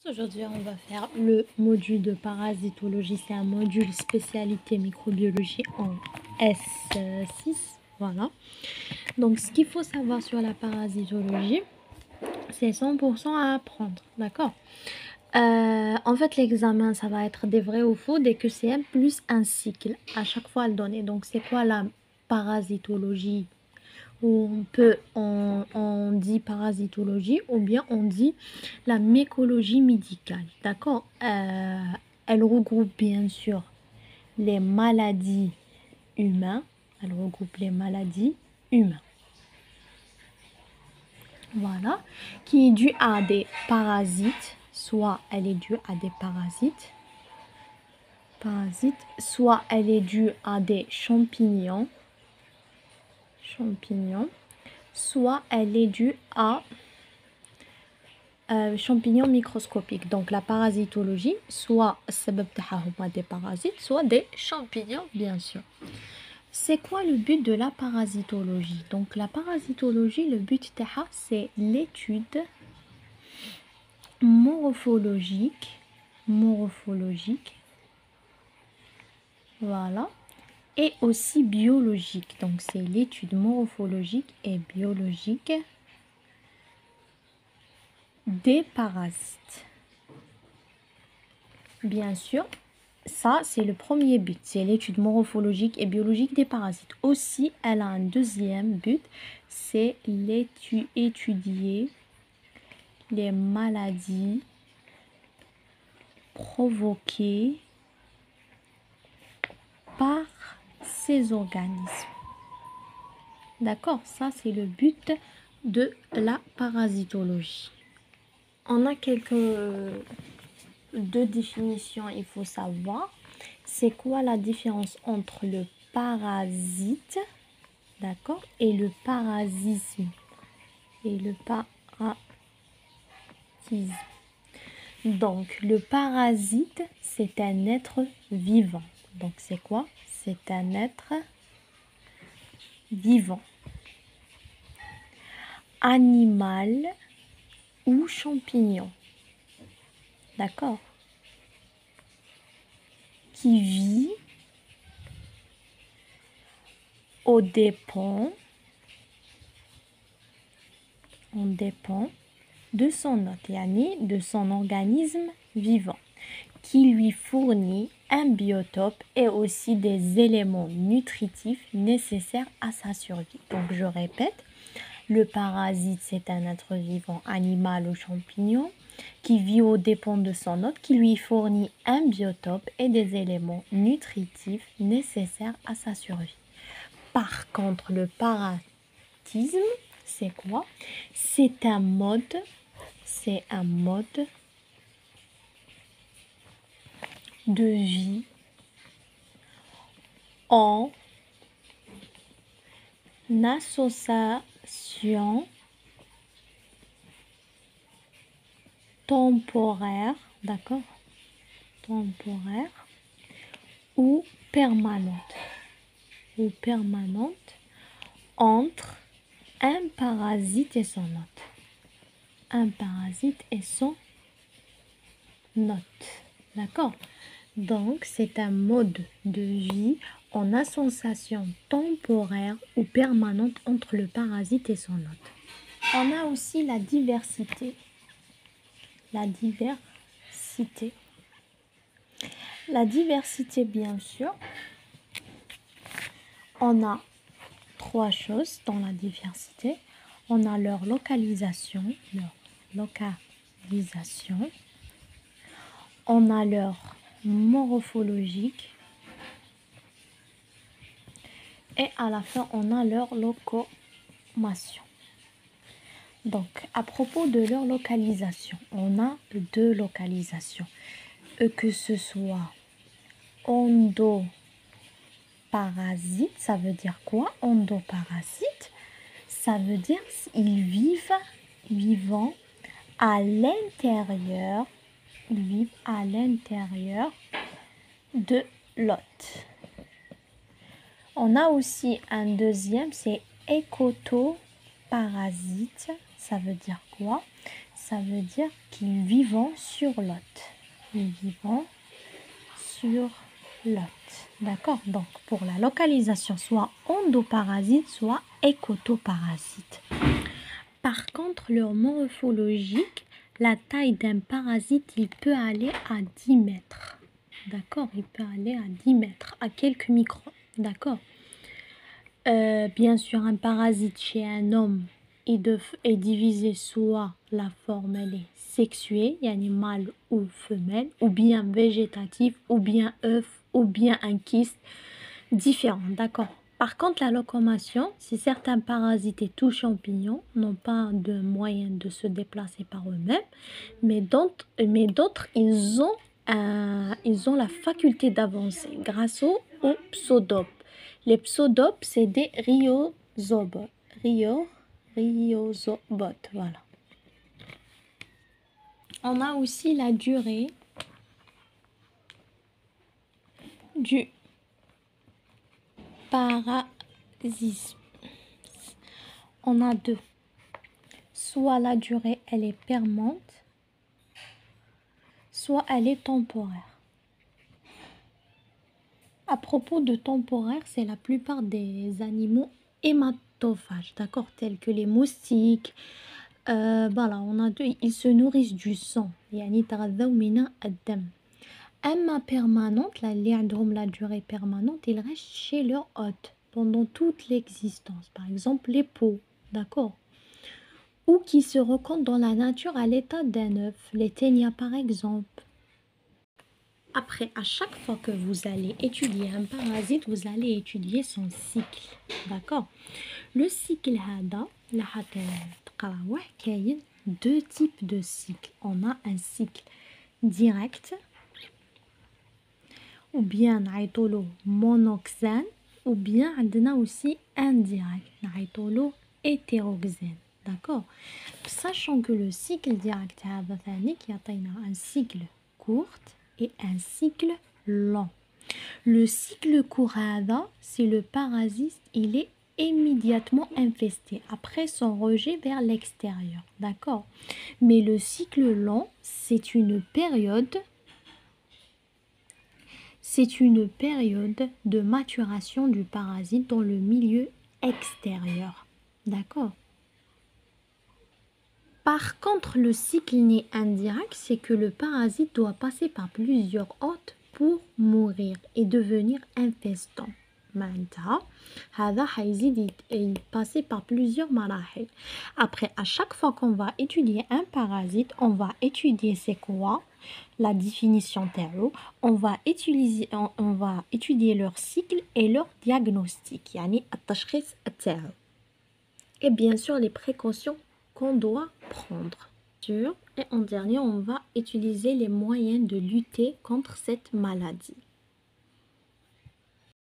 Aujourd'hui, on va faire le module de parasitologie. C'est un module spécialité microbiologie en S6. Voilà. Donc, ce qu'il faut savoir sur la parasitologie, c'est 100% à apprendre. D'accord? En fait, l'examen, ça va être des vrais ou faux, des QCM plus un cycle à chaque fois à le donner. Donc, c'est quoi la parasitologie? On dit parasitologie ou bien on dit la mycologie médicale, d'accord? Elle regroupe bien sûr les maladies humaines, elle regroupe les maladies humaines, voilà, qui est due à des parasites, soit elle est due à des parasites, soit elle est due à des champignons, soit elle est due à champignons microscopiques. Donc la parasitologie, soit des parasites, soit des champignons, bien sûr. C'est quoi le but de la parasitologie? Donc la parasitologie, le but c'est l'étude morphologique, voilà, et aussi biologique. Donc c'est l'étude morphologique et biologique des parasites. Bien sûr, ça c'est le premier but, c'est l'étude morphologique et biologique des parasites. Aussi, elle a un deuxième but, c'est étudier les maladies provoquées par ces organismes. D'accord? Ça c'est le but de la parasitologie. On a deux définitions, il faut savoir. C'est quoi la différence entre le parasite, d'accord, et le parasisme? Donc, le parasite, c'est un être vivant. Donc, c'est quoi? C'est un être vivant. Animal ou champignon. D'accord? Qui vit aux dépens de son hôte, yani de son organisme vivant, qui lui fournit un biotope et aussi des éléments nutritifs nécessaires à sa survie. Donc je répète, le parasite c'est un être vivant, animal ou champignon, qui vit aux dépens de son hôte, qui lui fournit un biotope et des éléments nutritifs nécessaires à sa survie. Par contre, le parasitisme, c'est quoi? C'est un mode de vie en association temporaire, d'accord? Temporaire ou permanente entre un parasite et son hôte. D'accord? Donc, c'est un mode de vie en association temporaire ou permanente entre le parasite et son hôte. On a aussi la diversité. La diversité, bien sûr. On a trois choses dans la diversité. On a leur localisation. On a leur morphologique. Et à la fin, on a leur locomotion. Donc, à propos de leur localisation, on a deux localisations. Que ce soit endoparasite, ça veut dire quoi? Endoparasite, ça veut dire ils vivant à l'intérieur, de l'hôte. On a aussi un deuxième, c'est écotoparasite. Ça veut dire quoi? ça veut dire qu'ils vivent sur l'hôte. Ils vivent sur l'hôte. D'accord? Donc, pour la localisation, soit endoparasite, soit écotoparasite. Par contre, leur morphologique, la taille d'un parasite, il peut aller à 10 mètres. D'accord? Il peut aller à 10 mètres, à quelques microns. D'accord? Bien sûr, un parasite chez un homme est divisé soit la forme elle est sexuée, yani mâle ou femelle, ou bien végétatif, ou bien œuf, ou bien un kyste, différent, d'accord. Par contre, la locomotion, si certains parasites et tout champignons n'ont pas de moyen de se déplacer par eux-mêmes, mais d'autres, ils ont la faculté d'avancer grâce aux pseudopes. Les pseudopes, c'est des rhizobotes. Rhizobotes, voilà. On a aussi la durée du parasisme. On a deux. Soit la durée, elle est permanente, soit elle est temporaire. À propos de temporaire, c'est la plupart des animaux hématophages, d'accord, tels que les moustiques. Voilà, on a deux, ils se nourrissent du sang. يعني يتغذوا من الدم. أما permanente, la durée permanente, ils restent chez leur hôte pendant toute l'existence. Par exemple, les peaux, d'accord, ou qui se rencontrent dans la nature à l'état d'un œuf, les ténias par exemple. Après, à chaque fois que vous allez étudier un parasite, vous allez étudier son cycle, d'accord. Le cycle هذا اللي حتقراوه كاين deux types de cycles. On a un cycle direct ou bien نعيطولو monoxène ou bien عندنا aussi indirect نعيطولو hétéroxène, d'accord. Sachant que le cycle direct هذا ثاني كيعطينا un cycle court et un cycle long. Le cycle court هذا, c'est le parasite, il est immédiatement infesté après son rejet vers l'extérieur, d'accord. Mais le cycle long, c'est une période de maturation du parasite dans le milieu extérieur, d'accord. Par contre, le cycle né indirect, c'est que le parasite doit passer par plusieurs hôtes pour mourir et devenir infestant. معناتها هذا حيزيد passer par plusieurs مراحل. Après, à chaque fois qu'on va étudier un parasite, on va étudier c'est quoi la définition تاعو, on va étudier leur cycle et leur diagnostic, يعني التشخيص تاعو. Et bien sûr les précautions qu'on doit prendre. Et en dernier, on va utiliser les moyens de lutter contre cette maladie.